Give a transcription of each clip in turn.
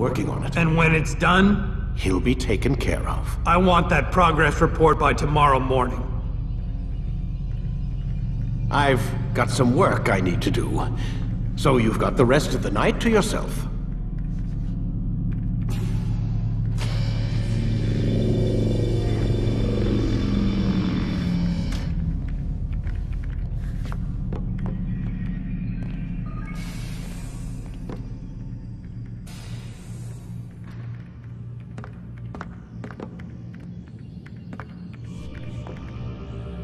working on it. And when it's done, He'll be taken care of. I want that progress report by tomorrow morning. I've got some work I need to do, so you've got the rest of the night to yourself.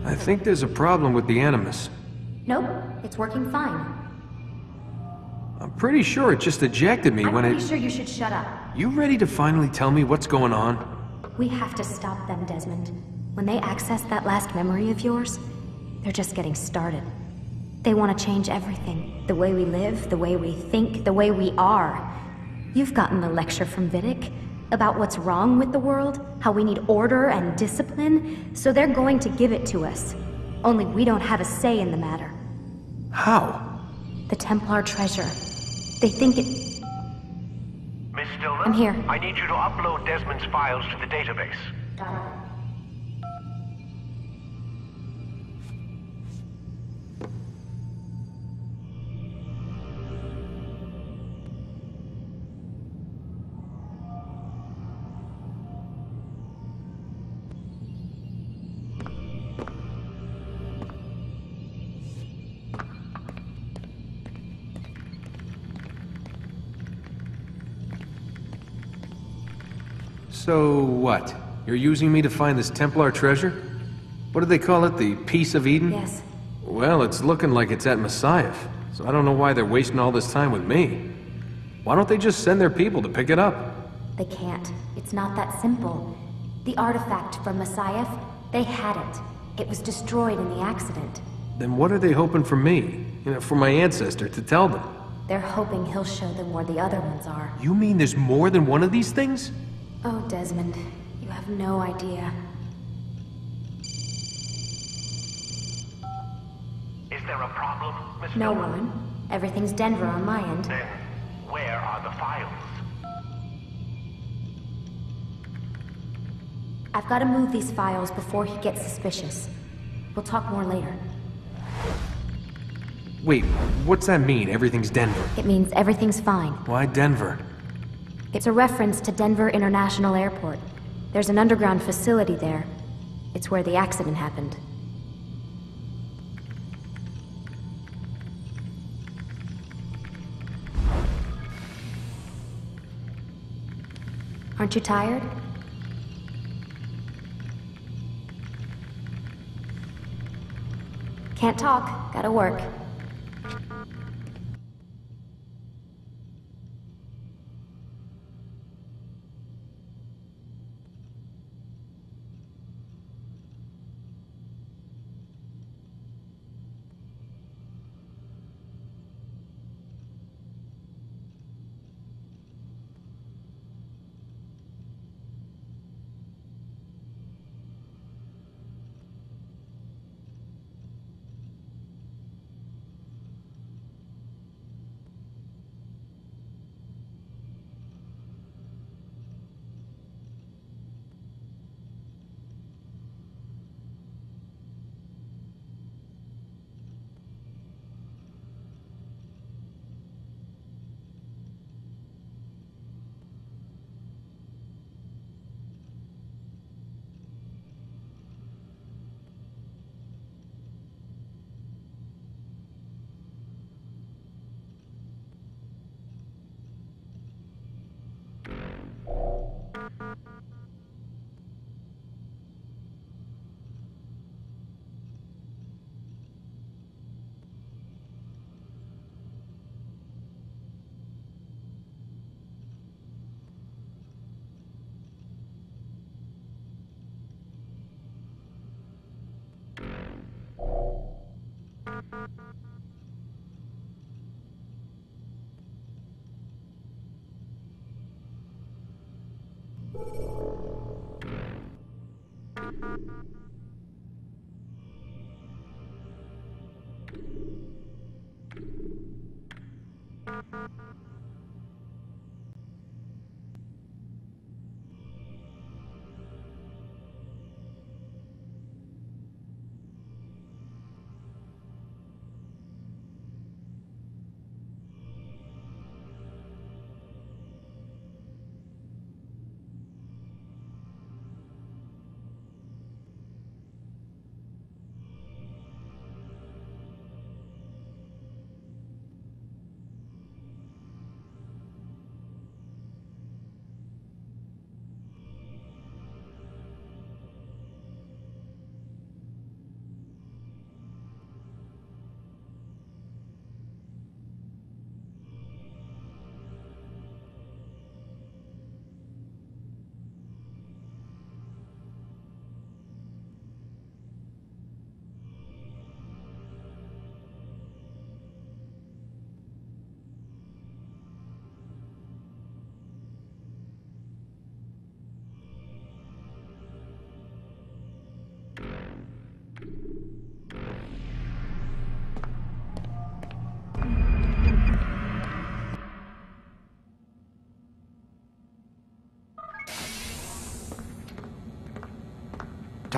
I think there's a problem with the Animus. Nope, it's working fine. I'm pretty sure it just ejected me when I'm pretty sure you should shut up. You ready to finally tell me what's going on? We have to stop them, Desmond. When they access that last memory of yours, they're just getting started. They want to change everything. The way we live, the way we think, the way we are. You've gotten the lecture from Vidic about what's wrong with the world, how we need order and discipline, so they're going to give it to us. Only we don't have a say in the matter. How? The Templar treasure. They think it... Miss Stillman? I'm here. I need you to upload Desmond's files to the database. So what? You're using me to find this Templar treasure? What do they call it? The Piece of Eden? Yes. Well, it's looking like it's at Messiah, so I don't know why they're wasting all this time with me. Why don't they just send their people to pick it up? They can't. It's not that simple. The artifact from Messiah, they had it. It was destroyed in the accident. Then what are they hoping for me? You know, for my ancestor to tell them? They're hoping he'll show them where the other ones are. You mean there's more than one of these things? Oh, Desmond, you have no idea. Is there a problem, Miss No Stillman? one. Everything's Denver on my end. Then, where are the files? I've got to move these files before he gets suspicious. We'll talk more later. Wait, what's that mean, everything's Denver? It means everything's fine. Why Denver? It's a reference to Denver International Airport. There's an underground facility there. It's where the accident happened. Aren't you tired? Can't talk. Gotta work.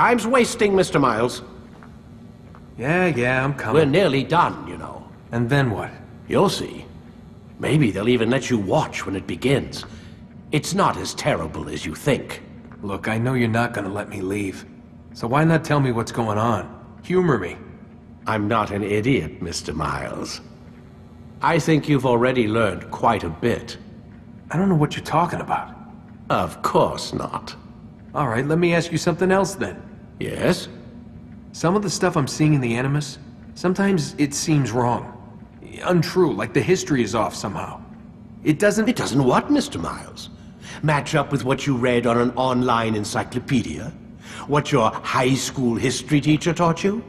Time's wasting, Mr. Miles. Yeah, I'm We're coming. nearly done, you know. And then what? You'll see. Maybe they'll even let you watch when it begins. It's not as terrible as you think. Look, I know you're not gonna let me leave. So why not tell me what's going on? Humor me. I'm not an idiot, Mr. Miles. I think you've already learned quite a bit. I don't know what you're talking about. Of course not. All right, let me ask you something else then. Yes? Some of the stuff I'm seeing in the Animus, sometimes it seems wrong. Untrue, like the history is off somehow. It doesn't... It doesn't what, Mr. Miles? Match up with what you read on an online encyclopedia? What your high school history teacher taught you?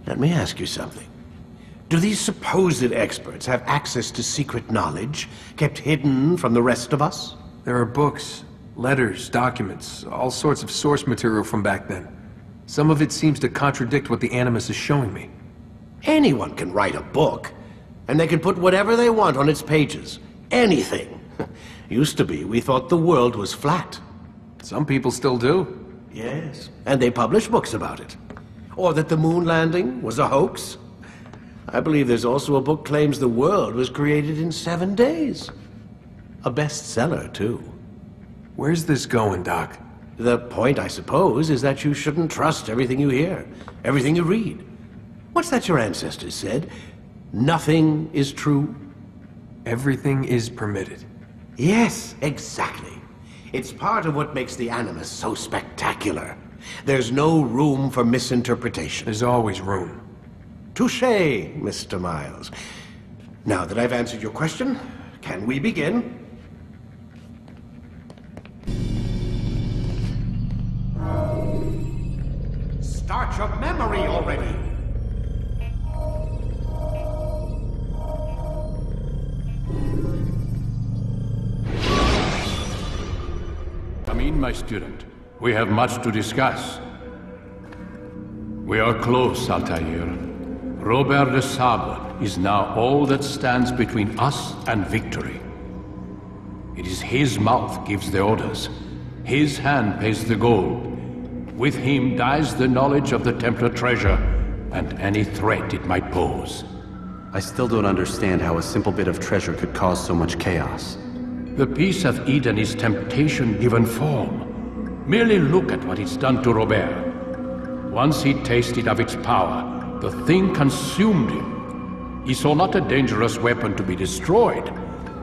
Let me ask you something. Do these supposed experts have access to secret knowledge, kept hidden from the rest of us? There are books, letters, documents, all sorts of source material from back then. Some of it seems to contradict what the Animus is showing me. Anyone can write a book, and they can put whatever they want on its pages. Anything. Used to be, we thought the world was flat. Some people still do. Yes, and they publish books about it. Or that the moon landing was a hoax. I believe there's also a book claims the world was created in 7 days. A bestseller, too. Where's this going, Doc? The point, I suppose, is that you shouldn't trust everything you hear, everything you read. What's that your ancestors said? Nothing is true? Everything is permitted. Yes, exactly. It's part of what makes the Animus so spectacular. There's no room for misinterpretation. There's always room. Touché, Mr. Miles. Now that I've answered your question, can we begin? Start your memory already! Come in, my student. We have much to discuss. We are close, Altaïr. Robert de Sable is now all that stands between us and victory. It is his mouth gives the orders. His hand pays the gold. With him dies the knowledge of the Templar treasure and any threat it might pose. I still don't understand how a simple bit of treasure could cause so much chaos. The Peace of Eden is temptation given form. Merely look at what it's done to Robert. Once he tasted of its power, the thing consumed him. He saw not a dangerous weapon to be destroyed,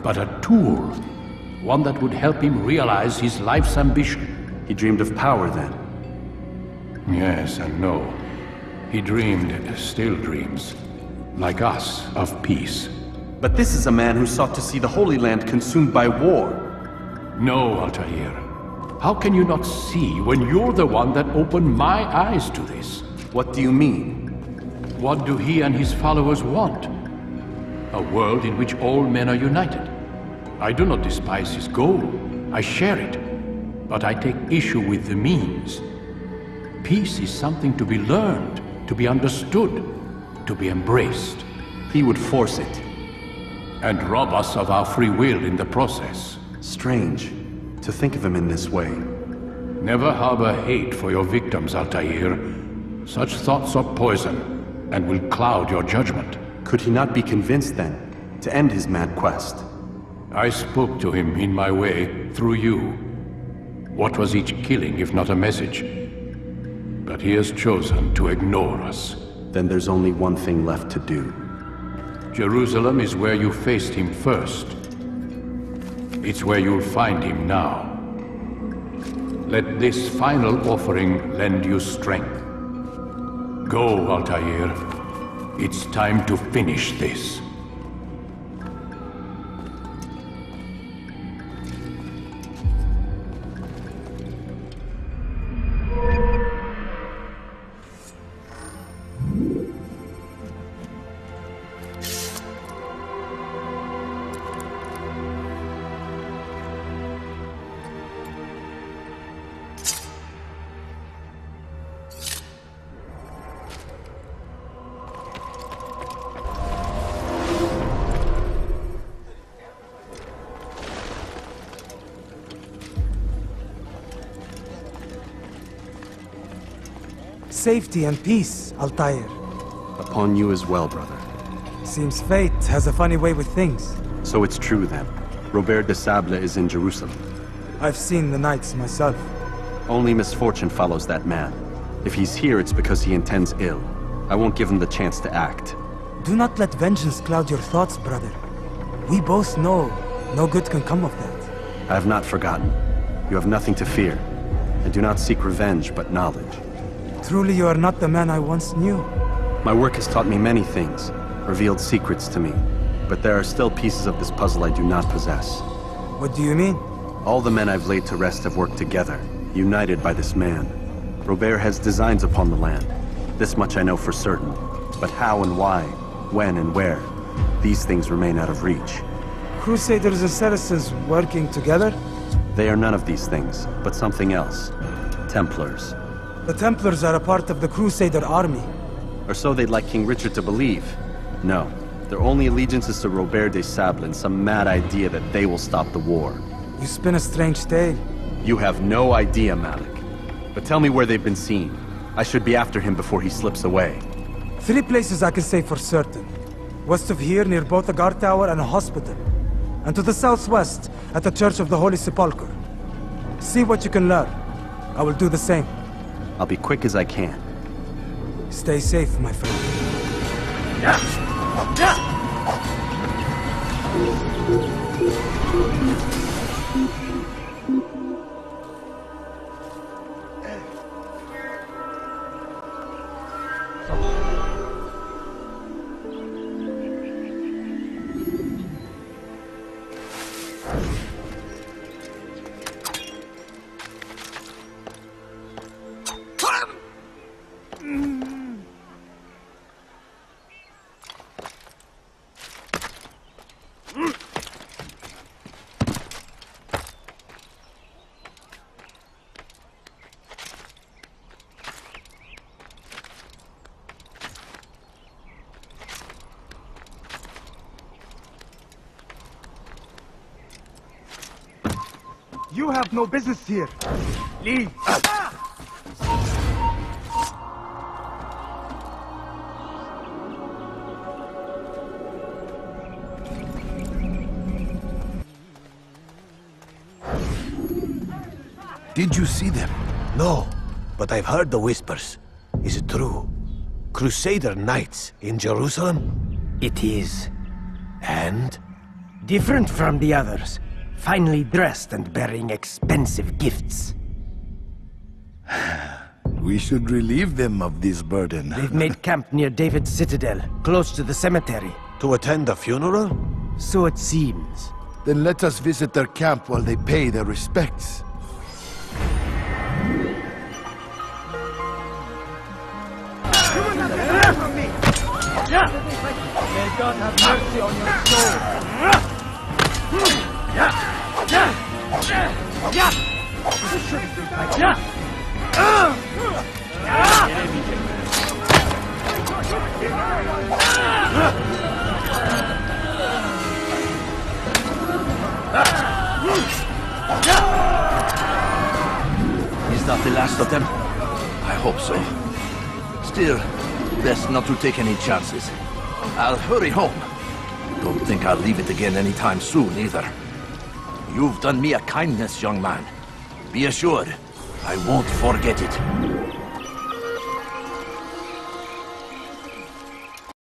but a tool. One that would help him realize his life's ambition. He dreamed of power then. Yes and no. He dreamed, still dreams, like us, of peace. But this is a man who sought to see the Holy Land consumed by war. No, Altaïr. How can you not see when you're the one that opened my eyes to this? What do you mean? What do he and his followers want? A world in which all men are united. I do not despise his goal. I share it. But I take issue with the means. Peace is something to be learned, to be understood, to be embraced. He would force it. And rob us of our free will in the process. Strange to think of him in this way. Never harbor hate for your victims, Altaïr. Such thoughts are poison, and will cloud your judgment. Could he not be convinced then, to end his mad quest? I spoke to him in my way, through you. What was each killing if not a message? But he has chosen to ignore us. Then there's only one thing left to do. Jerusalem is where you faced him first. It's where you'll find him now. Let this final offering lend you strength. Go, Altaïr. It's time to finish this. safety and peace, Altaïr. Upon you as well, brother. Seems fate has a funny way with things. So it's true then. Robert de Sable is in Jerusalem. I've seen the Knights myself. Only misfortune follows that man. If he's here, it's because he intends ill. I won't give him the chance to act. Do not let vengeance cloud your thoughts, brother. We both know no good can come of that. I have not forgotten. You have nothing to fear. I do not seek revenge, but knowledge. Truly you are not the man I once knew. My work has taught me many things, revealed secrets to me. But there are still pieces of this puzzle I do not possess. What do you mean? All the men I've laid to rest have worked together, united by this man. Robert has designs upon the land. This much I know for certain. But how and why, when and where, these things remain out of reach. Crusaders and Saracens working together? They are none of these things, but something else. Templars. The Templars are a part of the Crusader army. Or so they'd like King Richard to believe. No, their only allegiance is to Robert de Sable and some mad idea that they will stop the war. You spin a strange tale. You have no idea, Malik. But tell me where they've been seen. I should be after him before he slips away. 3 places I can say for certain. West of here, near both a guard tower and a hospital. And to the southwest, at the Church of the Holy Sepulchre. See what you can learn. I will do the same. I'll be quick as I can. Stay safe, my friend. You have no business here. Leave. Did you see them? No, but I've heard the whispers. Is it true? Crusader Knights in Jerusalem? It is. And? Different from the others. Finely dressed and bearing expensive gifts. We should relieve them of this burden. They've made camp near David's citadel, close to the cemetery. To attend the funeral? So it seems. Then let us visit their camp while they pay their respects. May God have mercy on your soul. Is that the last of them? I hope so. Still, best not to take any chances. I'll hurry home. Don't think I'll leave it again anytime soon, either. You've done me a kindness, young man. Be assured, I won't forget it.